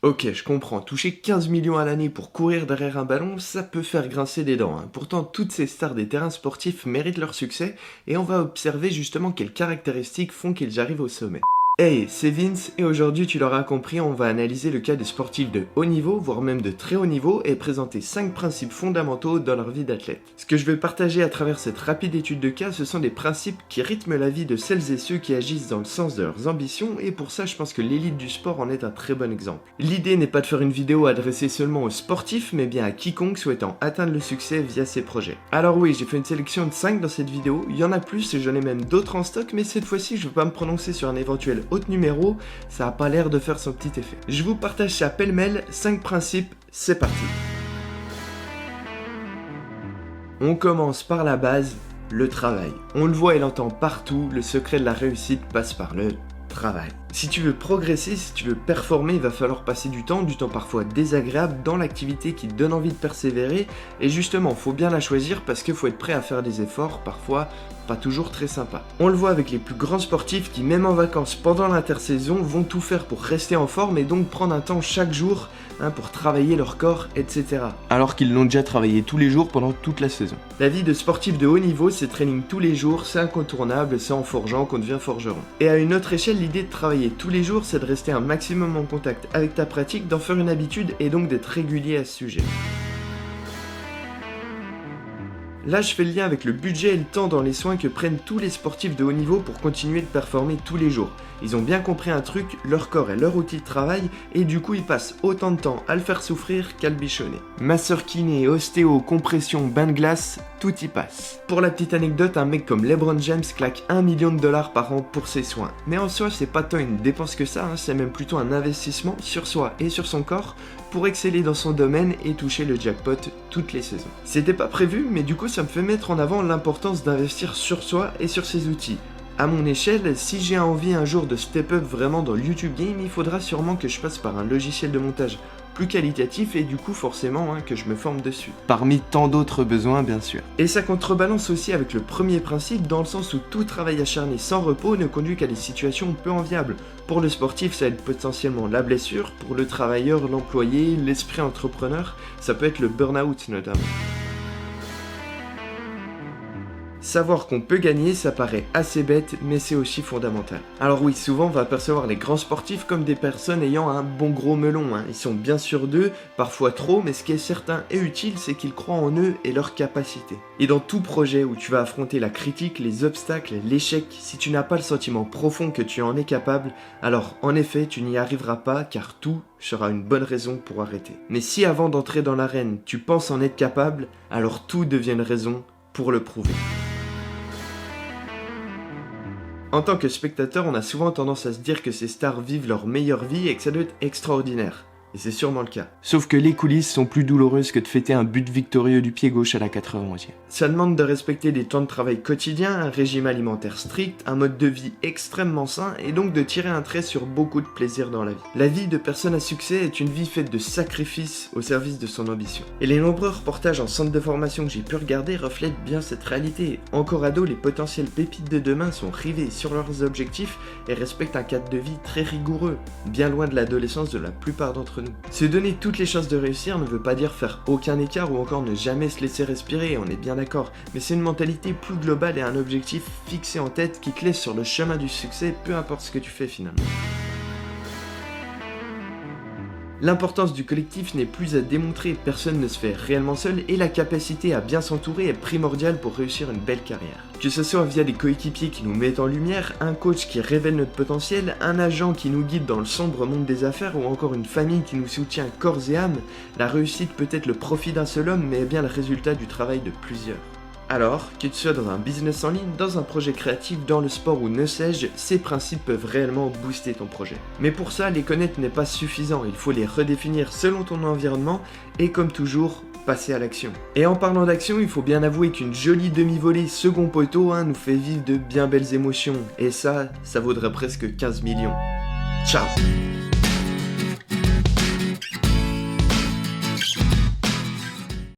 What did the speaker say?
Ok, je comprends, toucher 15 millions à l'année pour courir derrière un ballon, ça peut faire grincer des dents, hein. Pourtant, toutes ces stars des terrains sportifs méritent leur succès, et on va observer justement quelles caractéristiques font qu'ils arrivent au sommet. Hey, c'est Vince, et aujourd'hui tu l'auras compris, on va analyser le cas des sportifs de haut niveau, voire même de très haut niveau, et présenter 5 principes fondamentaux dans leur vie d'athlète. Ce que je vais partager à travers cette rapide étude de cas, ce sont des principes qui rythment la vie de celles et ceux qui agissent dans le sens de leurs ambitions, et pour ça je pense que l'élite du sport en est un très bon exemple. L'idée n'est pas de faire une vidéo adressée seulement aux sportifs, mais bien à quiconque souhaitant atteindre le succès via ses projets. Alors oui, j'ai fait une sélection de 5 dans cette vidéo, il y en a plus et j'en ai même d'autres en stock, mais cette fois-ci je ne vais pas me prononcer sur un éventuel autre numéro, ça a pas l'air de faire son petit effet. Je vous partage ça pêle-mêle, 5 principes, c'est parti. On commence par la base, le travail. On le voit et l'entend partout, le secret de la réussite passe par le travail. Si tu veux progresser, si tu veux performer, il va falloir passer du temps parfois désagréable dans l'activité qui te donne envie de persévérer, et justement, faut bien la choisir parce qu'il faut être prêt à faire des efforts, parfois pas toujours très sympas. On le voit avec les plus grands sportifs qui, même en vacances pendant l'intersaison, vont tout faire pour rester en forme et donc prendre un temps chaque jour pour travailler leur corps, etc. Alors qu'ils l'ont déjà travaillé tous les jours pendant toute la saison. La vie de sportif de haut niveau, c'est training tous les jours, c'est incontournable, c'est en forgeant qu'on devient forgeron. Et à une autre échelle, l'idée de travailler tous les jours, c'est de rester un maximum en contact avec ta pratique, d'en faire une habitude et donc d'être régulier à ce sujet. Là, je fais le lien avec le budget et le temps dans les soins que prennent tous les sportifs de haut niveau pour continuer de performer tous les jours. Ils ont bien compris un truc, leur corps est leur outil de travail et du coup ils passent autant de temps à le faire souffrir qu'à le bichonner. Masseur kiné, ostéo, compression, bain de glace, tout y passe. Pour la petite anecdote, un mec comme LeBron James claque 1 million de dollars par an pour ses soins. Mais en soi, c'est pas tant une dépense que ça, c'est même plutôt un investissement sur soi et sur son corps pour exceller dans son domaine et toucher le jackpot toutes les saisons. C'était pas prévu, mais du coup ça me fait mettre en avant l'importance d'investir sur soi et sur ses outils. À mon échelle, si j'ai envie un jour de step up vraiment dans le YouTube Game, il faudra sûrement que je passe par un logiciel de montage plus qualitatif et du coup forcément que je me forme dessus. Parmi tant d'autres besoins bien sûr. Et ça contrebalance aussi avec le premier principe dans le sens où tout travail acharné sans repos ne conduit qu'à des situations peu enviables. Pour le sportif, ça va être potentiellement la blessure, pour le travailleur, l'employé, l'esprit entrepreneur, ça peut être le burn-out notamment. Savoir qu'on peut gagner, ça paraît assez bête, mais c'est aussi fondamental. Alors oui, souvent on va percevoir les grands sportifs comme des personnes ayant un bon gros melon. Ils sont bien sûrs d'eux, parfois trop, mais ce qui est certain et utile, c'est qu'ils croient en eux et leurs capacités. Et dans tout projet où tu vas affronter la critique, les obstacles, l'échec, si tu n'as pas le sentiment profond que tu en es capable, alors en effet, tu n'y arriveras pas car tout sera une bonne raison pour arrêter. Mais si avant d'entrer dans l'arène, tu penses en être capable, alors tout devient une raison pour le prouver. En tant que spectateur, on a souvent tendance à se dire que ces stars vivent leur meilleure vie et que ça doit être extraordinaire. Et c'est sûrement le cas. Sauf que les coulisses sont plus douloureuses que de fêter un but victorieux du pied gauche à la 91e. Ça demande de respecter des temps de travail quotidiens, un régime alimentaire strict, un mode de vie extrêmement sain et donc de tirer un trait sur beaucoup de plaisir dans la vie. La vie de personne à succès est une vie faite de sacrifices au service de son ambition. Et les nombreux reportages en centre de formation que j'ai pu regarder reflètent bien cette réalité. Encore ado, les potentielles pépites de demain sont rivés sur leurs objectifs et respectent un cadre de vie très rigoureux, bien loin de l'adolescence de la plupart d'entre nous. Se donner toutes les chances de réussir ne veut pas dire faire aucun écart ou encore ne jamais se laisser respirer, on est bien d'accord, mais c'est une mentalité plus globale et un objectif fixé en tête qui te laisse sur le chemin du succès, peu importe ce que tu fais finalement. L'importance du collectif n'est plus à démontrer, personne ne se fait réellement seul et la capacité à bien s'entourer est primordiale pour réussir une belle carrière. Que ce soit via des coéquipiers qui nous mettent en lumière, un coach qui révèle notre potentiel, un agent qui nous guide dans le sombre monde des affaires ou encore une famille qui nous soutient corps et âme, la réussite peut être le profit d'un seul homme mais est bien le résultat du travail de plusieurs. Alors, que tu sois dans un business en ligne, dans un projet créatif, dans le sport ou ne sais-je, ces principes peuvent réellement booster ton projet. Mais pour ça, les connaître n'est pas suffisant, il faut les redéfinir selon ton environnement et comme toujours, passer à l'action. Et en parlant d'action, il faut bien avouer qu'une jolie demi-volée second poteau nous fait vivre de bien belles émotions. Et ça vaudrait presque 15 millions. Ciao!